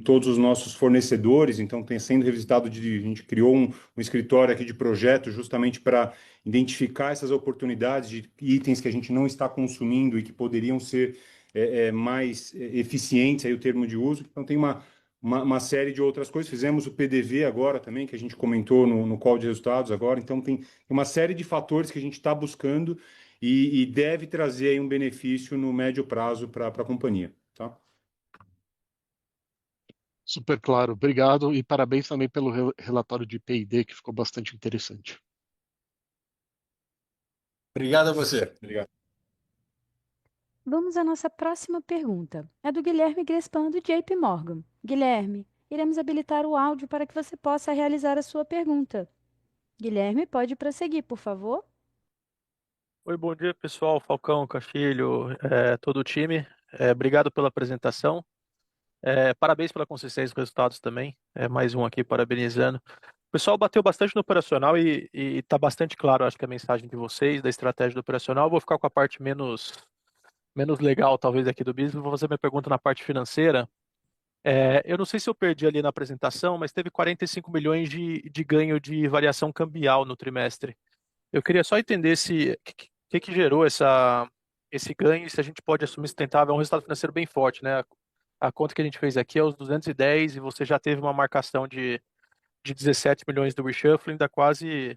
todos os nossos fornecedores, então tem sendo revisitado, a gente criou um escritório aqui de projeto justamente para identificar essas oportunidades de itens que a gente não está consumindo e que poderiam ser mais eficientes, aí o termo de uso. Então tem uma série de outras coisas. Fizemos o PDV agora também, que a gente comentou no call de resultados agora. Então tem uma série de fatores que a gente está buscando e deve trazer aí um benefício no médio prazo para a companhia, tá? Super claro, obrigado e parabéns também pelo relatório de P&D, que ficou bastante interessante. Obrigado a você. Obrigado. Vamos à nossa próxima pergunta. É do Guilherme Grespan, do JP Morgan. Guilherme, iremos habilitar o áudio para que você possa realizar a sua pergunta. Guilherme, pode prosseguir, por favor? Oi, bom dia, pessoal. Falcão, Castilho, todo o time. Obrigado pela apresentação. Parabéns pela consistência dos resultados também. Mais um aqui parabenizando. O pessoal bateu bastante no operacional e está bastante claro, acho que a mensagem de vocês, da estratégia do operacional. Eu vou ficar com a parte menos legal, talvez, aqui do business. Vou fazer minha pergunta na parte financeira. Eu não sei se eu perdi ali na apresentação, mas teve 45 milhões de ganho de variação cambial no trimestre. Eu queria só entender que gerou esse ganho e se a gente pode assumir sustentável. É um resultado financeiro bem forte, né? A conta que a gente fez aqui é os 210 e você já teve uma marcação de 17 milhões do reshuffling, dá quase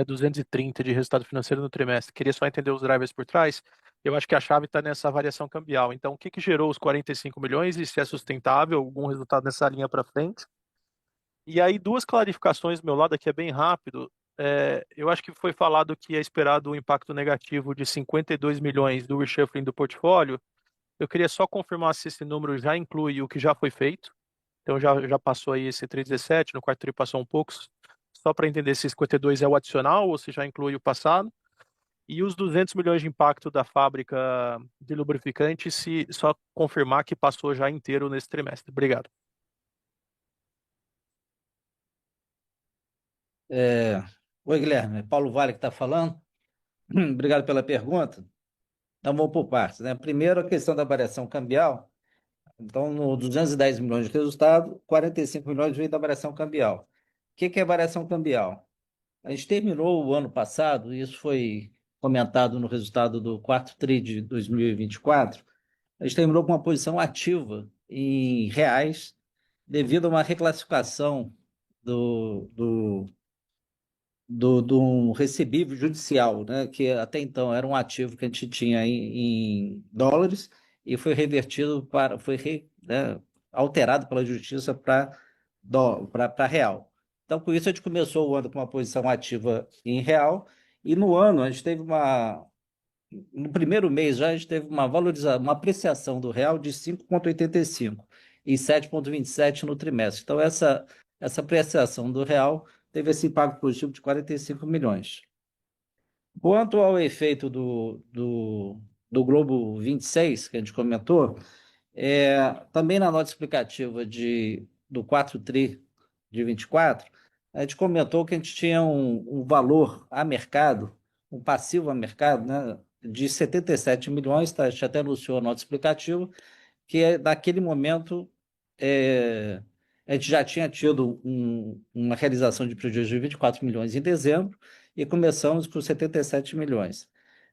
230 de resultado financeiro no trimestre. Queria só entender os drivers por trás. Eu acho que a chave está nessa variação cambial. Então, o que gerou os 45 milhões e se é sustentável, algum resultado nessa linha para frente? E aí, 2 clarificações do meu lado aqui, é bem rápido. Eu acho que foi falado que é esperado um impacto negativo de 52 milhões do reshuffling do portfólio. Eu queria só confirmar se esse número já inclui o que já foi feito. Então já passou aí esse 317, no quarto tri passou um pouco, só para entender se 52 é o adicional ou se já inclui o passado. E os 200 milhões de impacto da fábrica de lubrificante, se só confirmar que passou já inteiro nesse trimestre. Obrigado. Oi, Guilherme. Paulo Vale que está falando. Obrigado pela pergunta. Então, vamos por partes, né? Primeiro, a questão da variação cambial. Então, no 210 milhões de resultado, 45 milhões veio da variação cambial. O que é variação cambial? A gente terminou o ano passado, e isso foi comentado no resultado do quarto TRI de 2024, a gente terminou com uma posição ativa em reais, devido a uma reclassificação do um recebível judicial, né, que até então era um ativo que a gente tinha em dólares e foi revertido né, alterado pela justiça para real. Então, com isso, a gente começou o ano com uma posição ativa em real e no ano a gente teve no primeiro mês já a gente teve uma apreciação do real de 5,85 e 7,27 no trimestre. Então, essa apreciação do real teve esse impacto positivo de 45 milhões. Quanto ao efeito do Globo 26, que a gente comentou, também na nota explicativa do 4 tri de 24, a gente comentou que a gente tinha um valor a mercado, um passivo a mercado, né, de 77 milhões, tá? A gente até anunciou a nota explicativa, que naquele momento a gente já tinha tido uma realização de prejuízo de 24 milhões em dezembro e começamos com 77 milhões.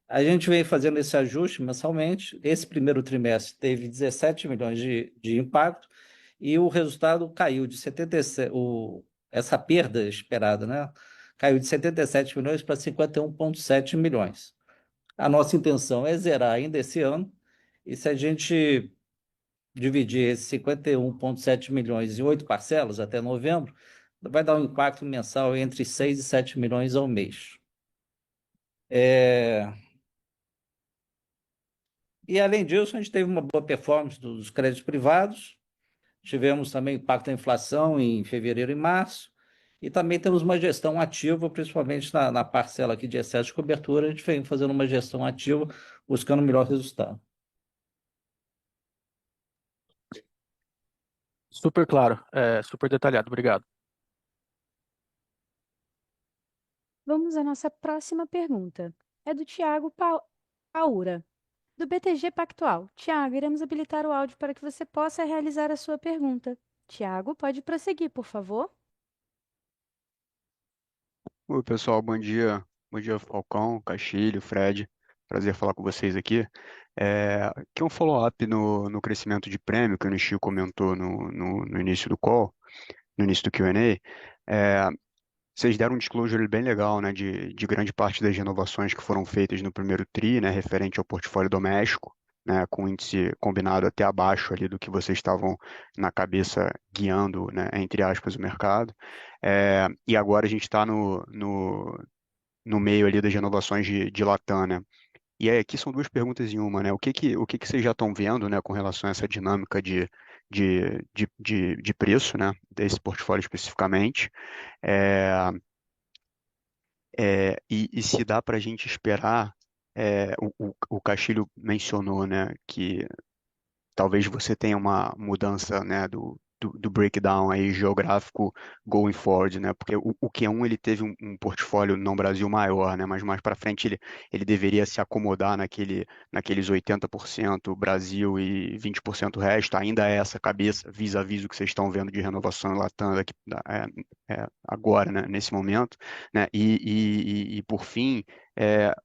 A gente vem fazendo esse ajuste mensalmente. Esse primeiro trimestre teve 17 milhões de impacto e o resultado caiu de 77, essa perda esperada, né? Caiu de 77 milhões para 51,7 milhões. A nossa intenção é zerar ainda esse ano, e se a gente dividir esses 51,7 milhões em 8 parcelas até novembro, vai dar um impacto mensal entre 6 e 7 milhões ao mês. E, além disso, a gente teve uma boa performance dos créditos privados, tivemos também impacto da inflação em fevereiro e março, e também temos uma gestão ativa, principalmente na parcela aqui de excesso de cobertura, a gente vem fazendo uma gestão ativa, buscando o melhor resultado. Super claro, super detalhado. Obrigado. Vamos à nossa próxima pergunta. É do Tiago Paura, do BTG Pactual. Tiago, iremos habilitar o áudio para que você possa realizar a sua pergunta. Tiago, pode prosseguir, por favor. Oi, pessoal, bom dia. Bom dia, Falcão, Castilho, Fred. Prazer falar com vocês aqui. Aqui um follow-up no crescimento de prêmio que o Nishio comentou no início do call, no início do Q&A. Vocês deram um disclosure bem legal, né, de grande parte das renovações que foram feitas no primeiro TRI, né, referente ao portfólio doméstico, né, com índice combinado até abaixo ali do que vocês estavam na cabeça guiando, né, entre aspas, o mercado. E agora a gente está no meio ali das renovações de Latam, né? E aí, aqui são duas perguntas em uma, né? O que vocês já estão vendo, né, com relação a essa dinâmica de preço, né, desse portfólio especificamente? É, e se dá para a gente esperar, o Castilho mencionou, né, que talvez você tenha uma mudança, né, do breakdown aí geográfico going forward, né? Porque o Q1 ele teve um portfólio no Brasil maior, né? Mas mais para frente ele deveria se acomodar naqueles 80% Brasil e 20% resto. Ainda é essa cabeça vis-à-vis o que vocês estão vendo de renovação em Latam daqui, agora, né? Nesse momento, né? E por fim,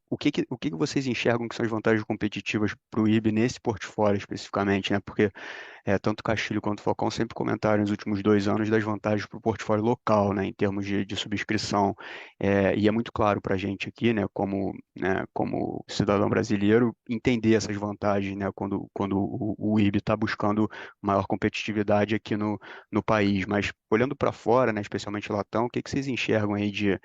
o que vocês enxergam que são as vantagens competitivas para o IRB nesse portfólio especificamente, né? Porque tanto o Castilho quanto o Falcão sempre comentaram nos últimos 2 anos das vantagens para o portfólio local, né? Em termos de subscrição. E é muito claro para a gente aqui, como cidadão brasileiro, entender essas vantagens, né? Quando o IRB está buscando maior competitividade aqui no país. Mas olhando para fora, né? Especialmente Latam, o que vocês enxergam aí de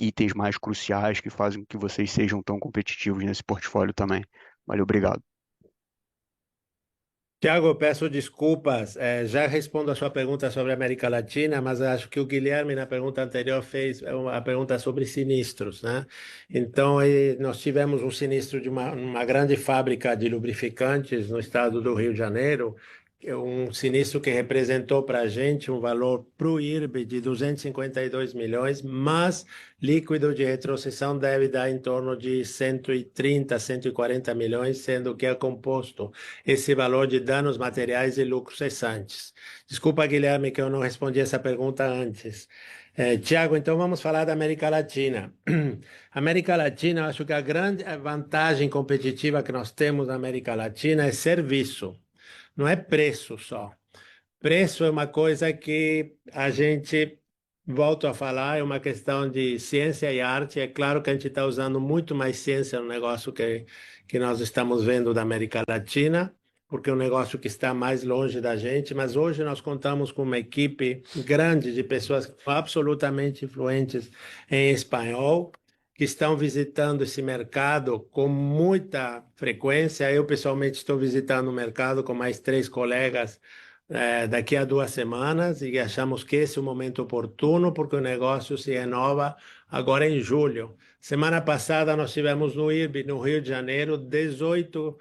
itens mais cruciais que fazem com que vocês sejam tão competitivos nesse portfólio também? Valeu, obrigado. Tiago, eu peço desculpas. Já respondo a sua pergunta sobre a América Latina, mas acho que o Guilherme, na pergunta anterior, fez a pergunta sobre sinistros, né? Então, aí, nós tivemos um sinistro de uma grande fábrica de lubrificantes no estado do Rio de Janeiro, um sinistro que representou para a gente um valor para o IRB de 252 milhões, mas líquido de retrocessão deve dar em torno de 130, 140 milhões, sendo que é composto esse valor de danos materiais e lucros cessantes. Desculpa, Guilherme, que eu não respondi essa pergunta antes. Tiago, então vamos falar da América Latina. América Latina, eu acho que a grande vantagem competitiva que nós temos na América Latina é serviço. Não é preço só. Preço é uma coisa que a gente, volto a falar, é uma questão de ciência e arte. É claro que a gente está usando muito mais ciência no negócio que nós estamos vendo da América Latina, porque é um negócio que está mais longe da gente, mas hoje nós contamos com uma equipe grande de pessoas que são absolutamente influentes em espanhol, que estão visitando esse mercado com muita frequência. Eu, pessoalmente, estou visitando o mercado com mais 3 colegas daqui a 2 semanas e achamos que esse é o momento oportuno, porque o negócio se renova agora em julho. Semana passada, nós tivemos no IRB, no Rio de Janeiro, 18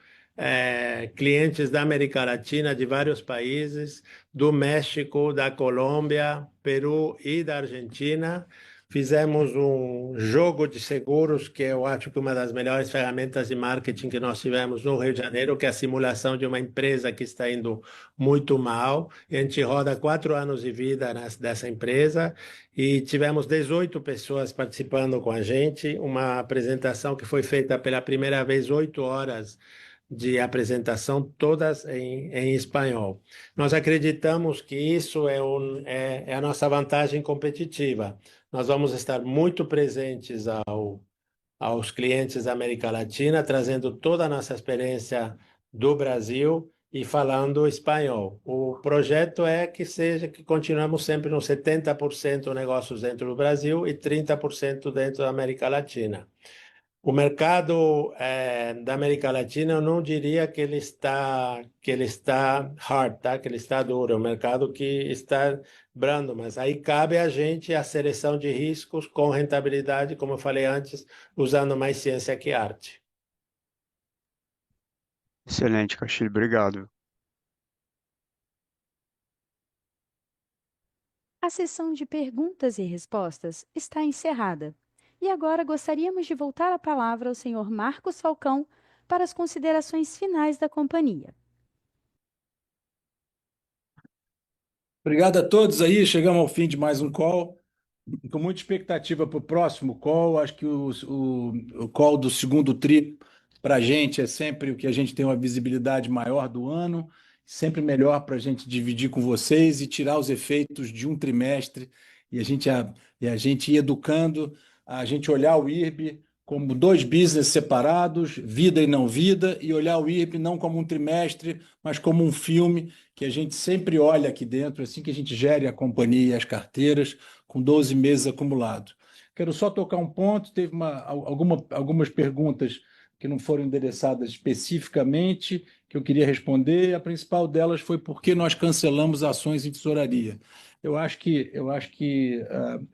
clientes da América Latina, de vários países, do México, da Colômbia, Peru e da Argentina. Fizemos um jogo de seguros, que eu acho que uma das melhores ferramentas de marketing que nós tivemos no Rio de Janeiro, que é a simulação de uma empresa que está indo muito mal. A gente roda 4 anos de vida dessa empresa e tivemos 18 pessoas participando com a gente. Uma apresentação que foi feita pela primeira vez, 8 horas de apresentação, todas em espanhol. Nós acreditamos que isso é a nossa vantagem competitiva. Nós vamos estar muito presentes aos clientes da América Latina, trazendo toda a nossa experiência do Brasil e falando espanhol. O projeto é que continuamos sempre nos 70% negócios dentro do Brasil e 30% dentro da América Latina. O mercado da América Latina, eu não diria que ele está hard, tá? Que ele está duro, é um mercado que está brando, mas aí cabe a gente a seleção de riscos com rentabilidade, como eu falei antes, usando mais ciência que arte. Excelente, Castilho, obrigado. A sessão de perguntas e respostas está encerrada. E agora gostaríamos de voltar a palavra ao senhor Marcos Falcão para as considerações finais da companhia. Obrigado a todos aí. Chegamos ao fim de mais um call. Com muita expectativa para o próximo call. Acho que o call do segundo tri para a gente é sempre o que a gente tem uma visibilidade maior do ano, sempre melhor para a gente dividir com vocês e tirar os efeitos de um trimestre e a gente ir educando, a gente olhar o IRB como dois business separados, vida e não vida, e olhar o IRB não como um trimestre, mas como um filme que a gente sempre olha aqui dentro, assim que a gente gere a companhia e as carteiras com 12 meses acumulados. Quero só tocar um ponto, teve algumas perguntas que não foram endereçadas especificamente, que eu queria responder. A principal delas foi por que nós cancelamos ações em tesouraria. Eu acho que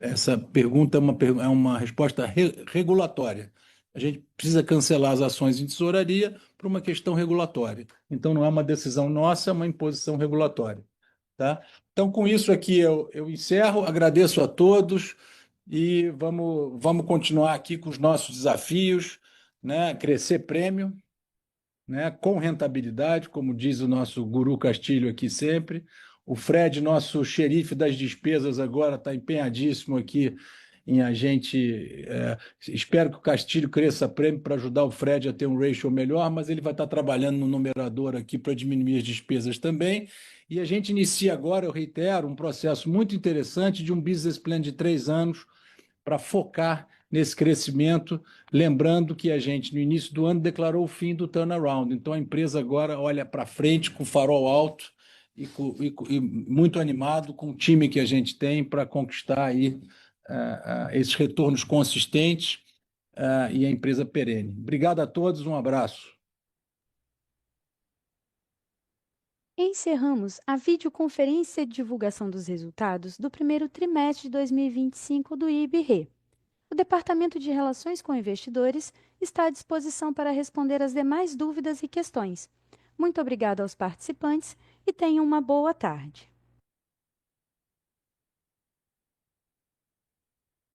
essa pergunta é uma resposta regulatória. A gente precisa cancelar as ações em tesouraria por uma questão regulatória. Então, não é uma decisão nossa, é uma imposição regulatória. Tá? Então, com isso aqui, eu encerro, agradeço a todos e vamos continuar aqui com os nossos desafios, né? Crescer prêmio, né? Com rentabilidade, como diz o nosso guru Castilho aqui sempre. O Fred, nosso xerife das despesas, agora está empenhadíssimo aqui em a gente. Espero que o Castilho cresça prêmio para ajudar o Fred a ter um ratio melhor, mas ele vai estar trabalhando no numerador aqui para diminuir as despesas também. E a gente inicia agora, eu reitero, um processo muito interessante de um business plan de 3 anos para focar nesse crescimento, lembrando que a gente, no início do ano, declarou o fim do turnaround. Então, a empresa agora olha para frente com farol alto e muito animado com o time que a gente tem para conquistar aí, esses retornos consistentes e a empresa perene. Obrigado a todos, um abraço. Encerramos a videoconferência de divulgação dos resultados do primeiro trimestre de 2025 do IRB-RE. O Departamento de Relações com Investidores está à disposição para responder as demais dúvidas e questões. Muito obrigado aos participantes e tenham uma boa tarde.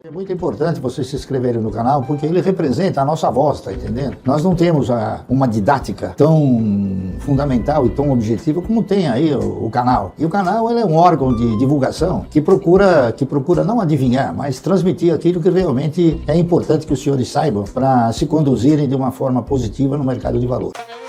É muito importante vocês se inscreverem no canal, porque ele representa a nossa voz, tá entendendo? Nós não temos uma didática tão fundamental e tão objetiva como tem aí o canal. E o canal ele é um órgão de divulgação que procura não adivinhar, mas transmitir aquilo que realmente é importante que os senhores saibam para se conduzirem de uma forma positiva no mercado de valores.